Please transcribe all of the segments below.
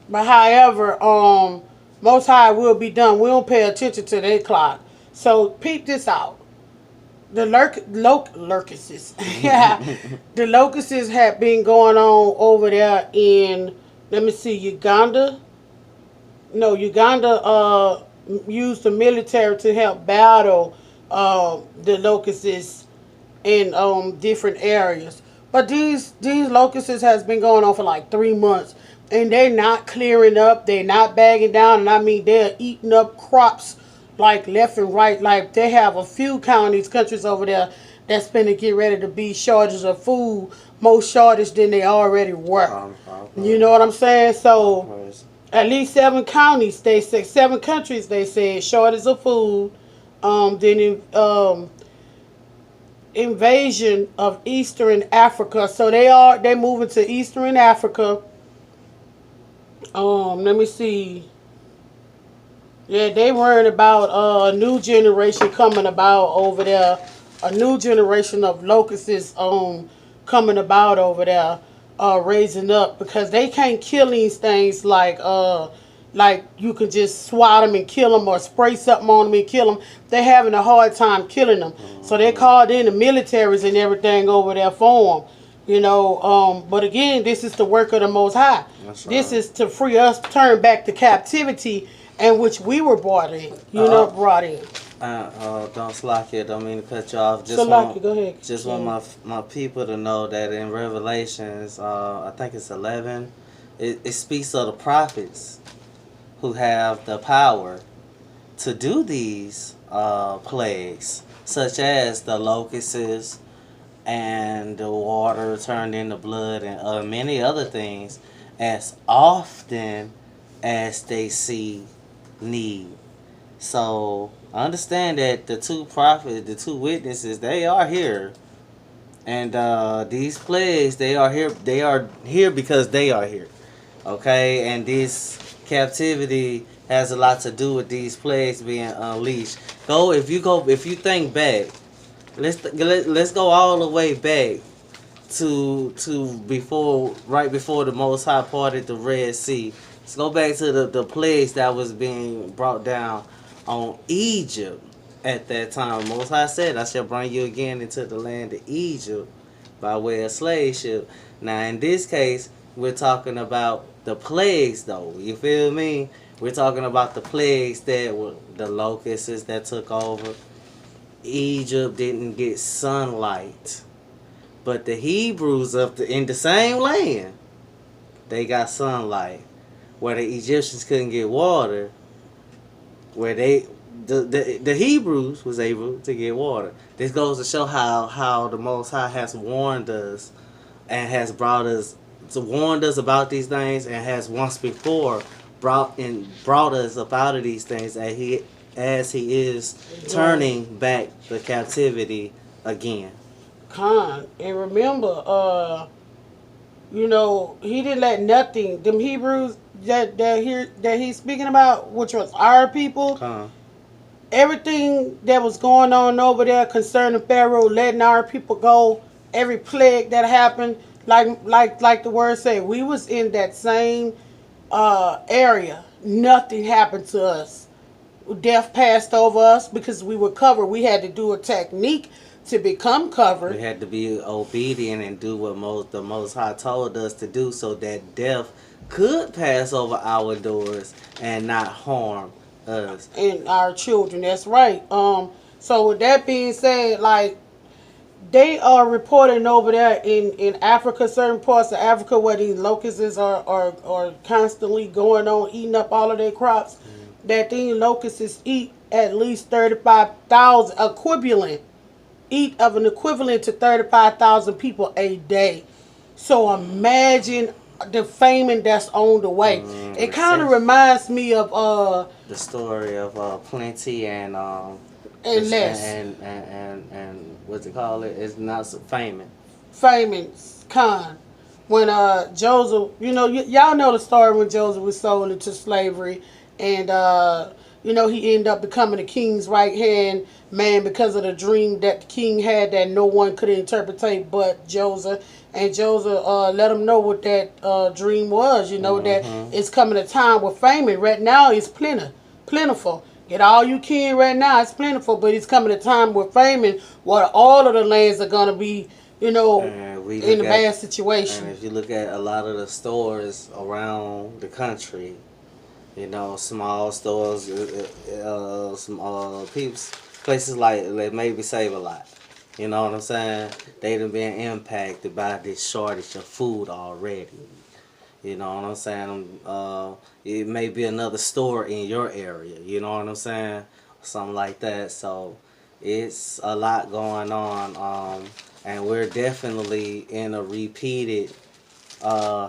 But however, Most High will be done. We don't pay attention to their clock. So peep this out. The locusts, yeah, the locusts have been going on over there in, let me see, Uganda. No, Uganda used the military to help battle the locusts in different areas. But these locusts has been going on for like 3 months, and they're not clearing up. They're not bagging down, and I mean they're eating up crops like left and right. Like they have a few counties, countries over there that's finna get ready to be shortages of food, more shortage than they already were. You know what I'm saying? So at least 7 counties, they say 7 countries, they said shortage of food. Then invasion of Eastern Africa. So they moving to Eastern Africa. Let me see. Yeah, they worried about a new generation coming about over there. A new generation of locusts coming about over there, raising up because they can't kill these things like you can just swat them and kill them or spray something on them and kill them. They're having a hard time killing them. So they called in the militaries and everything over there for them. But again, this is the work of the Most High. That's right. This is to free us, turn back the captivity in which we were brought in. Brought in. Don't slack it. Don't mean to cut you off. Go ahead. Just want my people to know that in Revelations, I think it's 11, it speaks of the prophets who have the power to do these plagues, such as the locusts and the water turned into blood and many other things, as often as they see need. So understand that the two prophets, the two witnesses, they are here, and these plagues, they are here. They are here because they are here. Okay, and this captivity has a lot to do with these plagues being unleashed. If you think back, let's go all the way back to right before the Most High parted the Red Sea. Let's go back to the plagues that was being brought down on Egypt at that time. Most High said, "I shall bring you again into the land of Egypt by way of slave ship." Now, in this case, we're talking about the plagues, though. You feel me? We're talking about the plagues that were the locusts that took over. Egypt didn't get sunlight, but the Hebrews in the same land, they got sunlight. Where the Egyptians couldn't get water, where the Hebrews was able to get water. This goes to show how the Most High has warned us and has warned us about these things, and has once before brought us up out of these things, as he is turning back the captivity again. And remember, he didn't let nothing. Them Hebrews that he's speaking about, which was our people. Everything that was going on over there concerning Pharaoh letting our people go, every plague that happened, like the word say, we was in that same area. Nothing happened to us. Death passed over us because we were covered. We had to do a technique to become covered. We had to be obedient and do what the Most High told us to do, so that death could pass over our doors and not harm us and our children. That's right. So with that being said, like, they are reporting over there in Africa, certain parts of Africa where these locusts are constantly going on, eating up all of their crops, that these locusts eat at least 35,000 equivalent to 35,000 people a day. So imagine the famine that's on the way. It kind of reminds me of the story of plenty and less and what's it called? It's not so famine. Famine's con. When Joseph, y'all know the story when Joseph was sold into slavery, and he ended up becoming the king's right hand man because of the dream that the king had that no one could interpret but Joseph. And Joseph let him know what that dream was. That Mm-hmm. it's coming a time with famine. Right now, it's plentiful. Get all you can right now. It's plentiful, but it's coming a time with famine where all of the lands are gonna be, And we in look a at, bad and situation. if you look at a lot of the stores around the country, small stores, some peeps, places like maybe Save a Lot. You know what I'm saying? They done been impacted by this shortage of food already. You know what I'm saying? It may be another store in your area. You know what I'm saying? Something like that. So it's a lot going on, and we're definitely in a repeated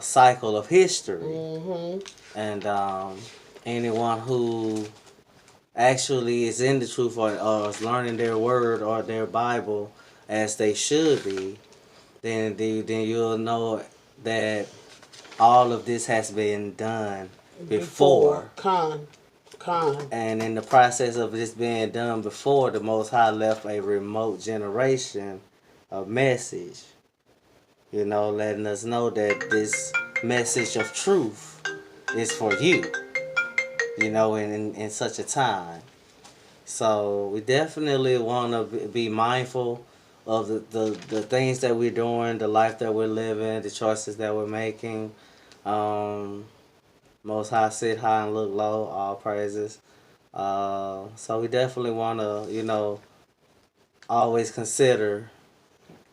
cycle of history. Hmm. And anyone who actually is in the truth or is learning their word or their Bible as they should be, then you'll know that all of this has been done Before before. con. And in the process of this being done before, the Most High left a remote generation a message, letting us know that this message of truth is for you, in such a time. So we definitely want to be mindful of the things that we're doing, the life that we're living, the choices that we're making. Um, Most High sit high and look low, all praises. So we definitely want to, always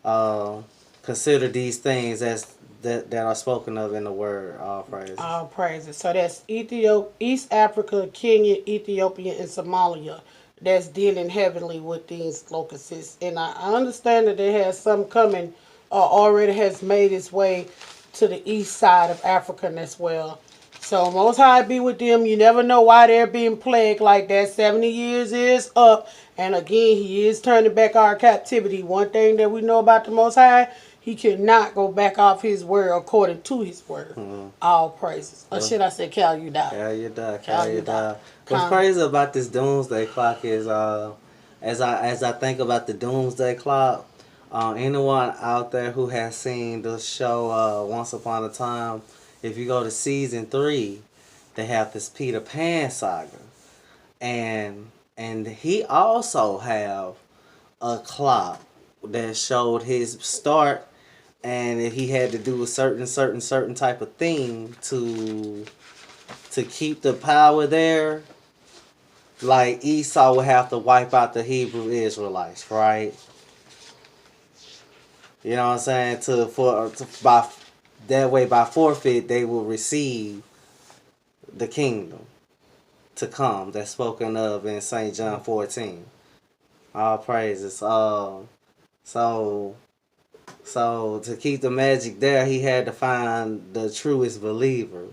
uh, consider these things as that are spoken of in the word, all praises. All praises. So that's East Africa, Kenya, Ethiopia, and Somalia. That's dealing heavily with these locusts. And I understand that there has some coming, already has made its way to the east side of Africa as well. So Most High be with them. You never know why they're being plagued like that. 70 years is up. And again, he is turning back our captivity. One thing that we know about the Most High, he cannot go back off his word according to his word. Mm-hmm. All praises. Or Well, should I say, Cal, you die? carry you die, Cal, carry you you die. die. What's Con. crazy about this doomsday clock is, as I think about the doomsday clock, anyone out there who has seen the show Once Upon a Time, if you go to season 3, they have this Peter Pan saga, and he also have a clock that showed his start, and if he had to do a certain type of thing to keep the power there, like Esau would have to wipe out the Hebrew Israelites, right? You know what I'm saying? By that way, by forfeit, they will receive the kingdom to come that's spoken of in St. John 14. All praises. So so to keep the magic there, he had to find the truest believer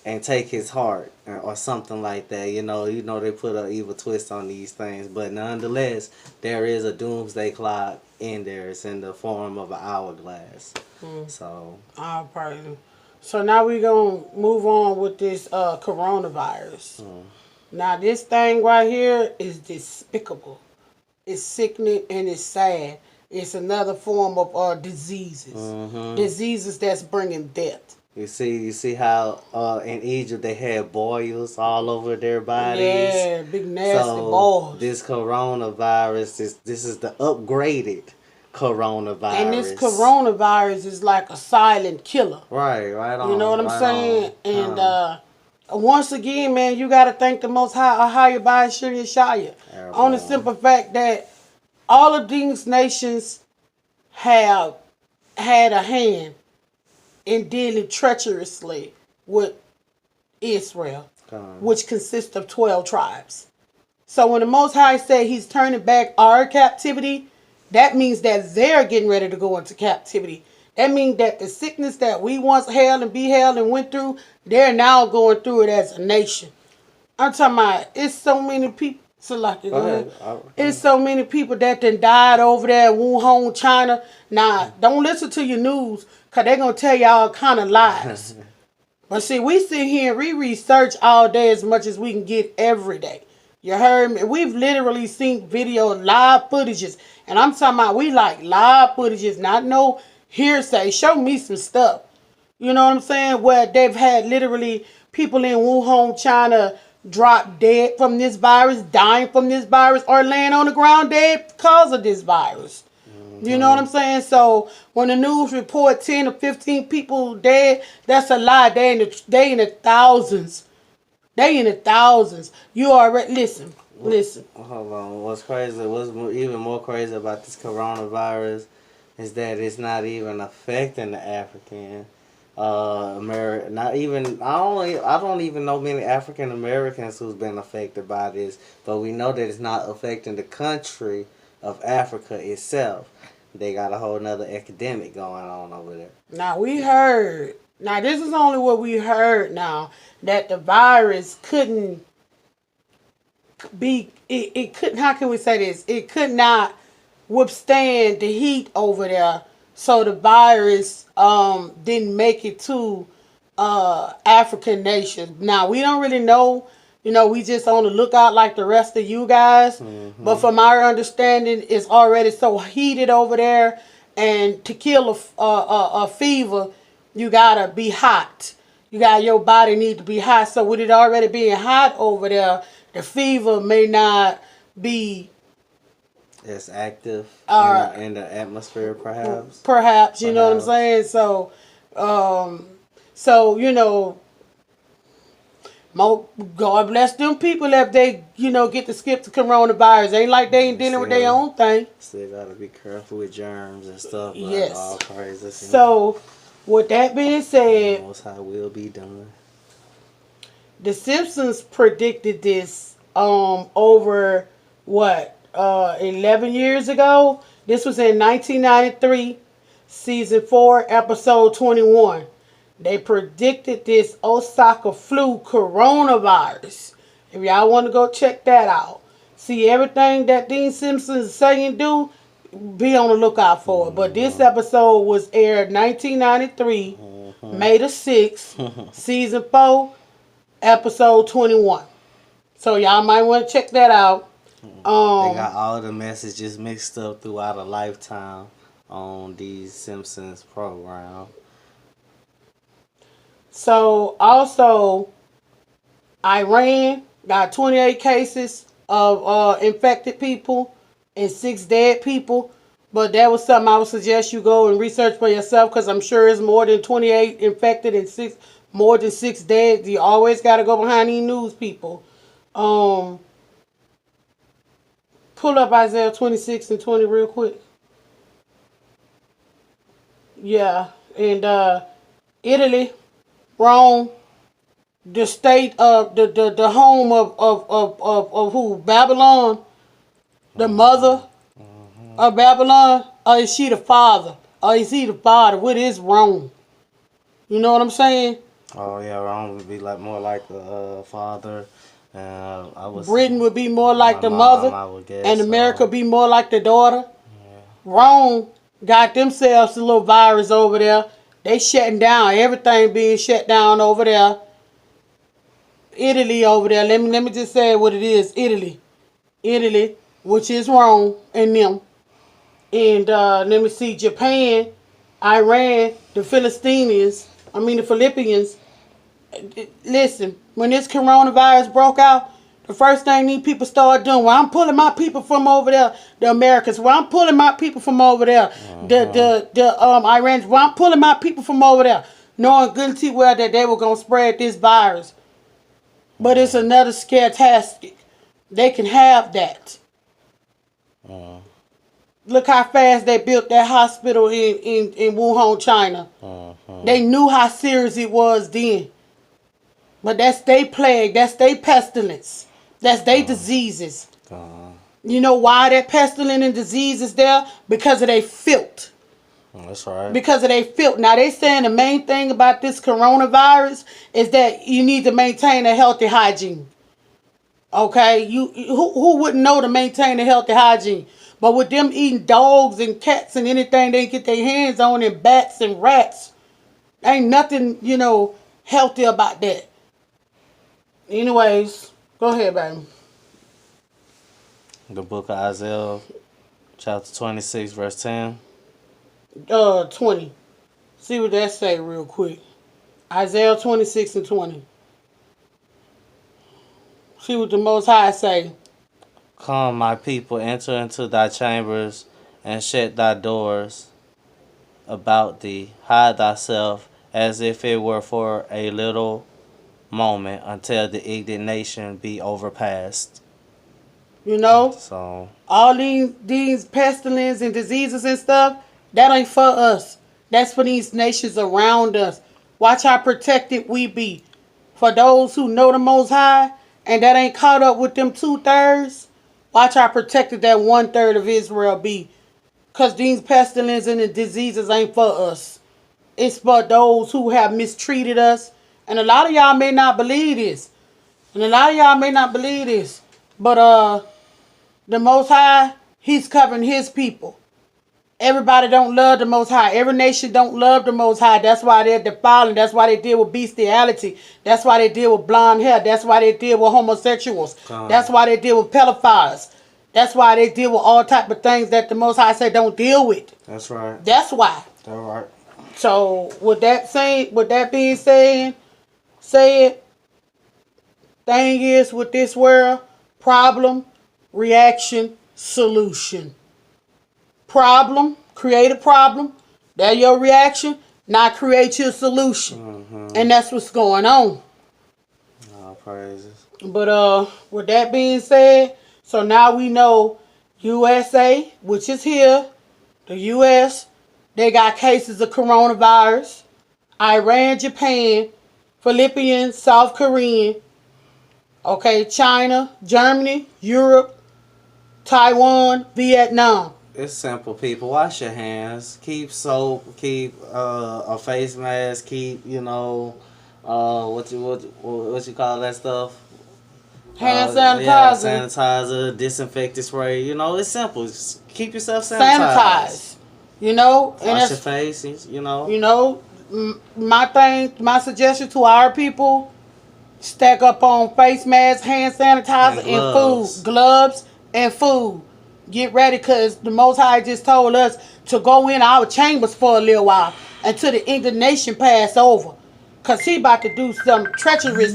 and take his heart or something like that. They put an evil twist on these things, but nonetheless, there is a doomsday clock in there. It's in the form of an hourglass. Mm. So, All praises. So now we're going to move on with this coronavirus. mm, Now, this thing right here is despicable. It's sickening and it's sad. It's another form of diseases. hmm Diseases that's bringing death. you see how in Egypt they had boils all over their bodies. Yeah, big nasty So balls. this coronavirus, this is the upgraded And this coronavirus. coronavirus is like a silent killer. Right You know on, what I'm right saying? on. And once again, man, you got to thank the Most High, Ahaya by Shiri Shaya. On the Airborne. simple fact that all of these nations have had a hand in dealing treacherously with Israel, Come. which consists of 12 tribes. So when the Most High said he's turning back our captivity, that means that they're getting ready to go into captivity. That means that the sickness that we once held and beheld and went through, they're now going through it as a nation. I'm talking about it's so many people. So like Go ahead. it's so many people that done died over there in Wuhan, China. Now, don't listen to your news, cause they're gonna tell you all kind of lies. But see, we sit here and we research all day as much as we can get every day. You heard me? We've literally seen video live footages. And I'm talking about we like live footages, not no hearsay. Show me some stuff. You know what I'm saying? Where they've had literally people in Wuhan, China drop dead from this virus, dying from this virus, or laying on the ground dead because of this virus. You know what I'm saying? So when the news report 10 or 15 people dead, that's a lie. They in the thousands. They in the thousands. You already listen. Hold on. What's even more crazy about this coronavirus is that it's not even affecting the African American. Not even I don't even know many African Americans who's been affected by this, but we know that it's not affecting the country of Africa itself. They got a whole nother epidemic going on over there. Now we heard. Now this is only what we heard now that the virus couldn't be it couldn't, how can we say this? It could not withstand the heat over there. So the virus didn't make it to African nations. Now we don't really know. You know, we just on the lookout like the rest of you guys. Mm-hmm. But from our understanding, it's already so heated over there, and to kill a fever, you gotta be hot. Your body need to be hot. So with it already being hot over there, the fever may not be as active in the atmosphere, perhaps. Perhaps, you know what I'm saying? So, you know, God bless them people if they, you know, get to skip the coronavirus. Ain't like they ain't dealing with their own thing. Still gotta be careful with germs and stuff. But yes. All praises. So, with that being said, Most High will be done. The Simpsons predicted this over what 11 years ago. This was in 1993, season 4, episode 21. They predicted this Osaka flu coronavirus. If y'all want to go check that out, see everything that Dean Simpsons saying do, be on the lookout for it. But this episode was aired 1993, May the 6th, season 4, episode 21. So y'all might want to check that out. They got all the messages mixed up throughout a lifetime on these Simpsons program. So also, Iran got 28 cases of infected people and 6 dead people. But that was something I would suggest you go and research for yourself, because I'm sure it's more than 28 infected and more than 6 dead. You always got to go behind these news people. Pull up Isaiah 26 and 20 real quick. Yeah, and Italy, Rome, the state of the home of who? Babylon, the mother of Babylon, or is she the father? Or is he the father? What is Rome? You know what I'm saying? Oh yeah, Rome would be like more like the father. Britain would be more like the mother, and America would be more like the daughter. Yeah. Rome got themselves a little virus over there. They shutting down. Everything being shut down over there. Italy over there. Let me just say what it is. Italy, which is Rome and them. And let me see. Japan, Iran, the Philistines. The Philippians. Listen, when this coronavirus broke out, the first thing these people started doing, well, I'm pulling my people from over there, the Americans, well, I'm pulling my people from over there, the Iranians, well, I'm pulling my people from over there, knowing good and well that they were going to spread this virus. But it's another scare tactic. They can have that. Look how fast they built that hospital in Wuhan, China. They knew how serious it was then. But that's their plague. That's their pestilence. That's their diseases. You know why that pestilence and disease is there? Because of their filth. That's right. Because of their filth. Now, they saying the main thing about this coronavirus is that you need to maintain a healthy hygiene. Okay? Who wouldn't know to maintain a healthy hygiene? But with them eating dogs and cats and anything they get their hands on, and bats and rats, ain't nothing, healthy about that. Anyways, go ahead, baby. The book of Isaiah, chapter 26, verse 10. 20. See what that say real quick. Isaiah 26 and 20. See what the Most High say. Come, my people, enter into thy chambers and shut thy doors about thee. Hide thyself as if it were for a little moment until the indignation be overpast. You know, So, all these pestilence and diseases and stuff, that ain't for us. That's for these nations around us. Watch how protected we be. For those who know the Most High and that ain't caught up with them 2/3, watch how protected that 1/3 of Israel be. Because these pestilence and the diseases ain't for us. It's for those who have mistreated us. And a lot of y'all may not believe this. But the Most High, He's covering His people. Everybody don't love the Most High. Every nation don't love the Most High. That's why they're defiling. That's why they deal with bestiality. That's why they deal with blonde hair. That's why they deal with homosexuals. That's why they deal with pedophiles. That's why they deal with all type of things that the Most High said don't deal with. that's right. That's why. That's right. So with that being said, thing is with this world, problem, reaction, solution. Problem, create a problem. That's your reaction. Now create your solution. And that's what's going on. All praises. But with that being said, so now we know USA, which is here, the US, they got cases of coronavirus. Iran, Japan, Philippines, South Korean, okay, China, Germany, Europe, Taiwan, Vietnam. It's simple, people. Wash your hands. Keep soap. Keep a face mask. Keep what you call that stuff? Hand Yeah, sanitizer. sanitizer, disinfectant spray. It's simple. Just keep yourself sanitized. And Wash your that's, face. my suggestion to our people, stack up on face masks, hand sanitizer, and food. Gloves and food. Get ready, because the Most High just told us to go in our chambers for a little while until the indignation pass over. Because He about to do some treacherous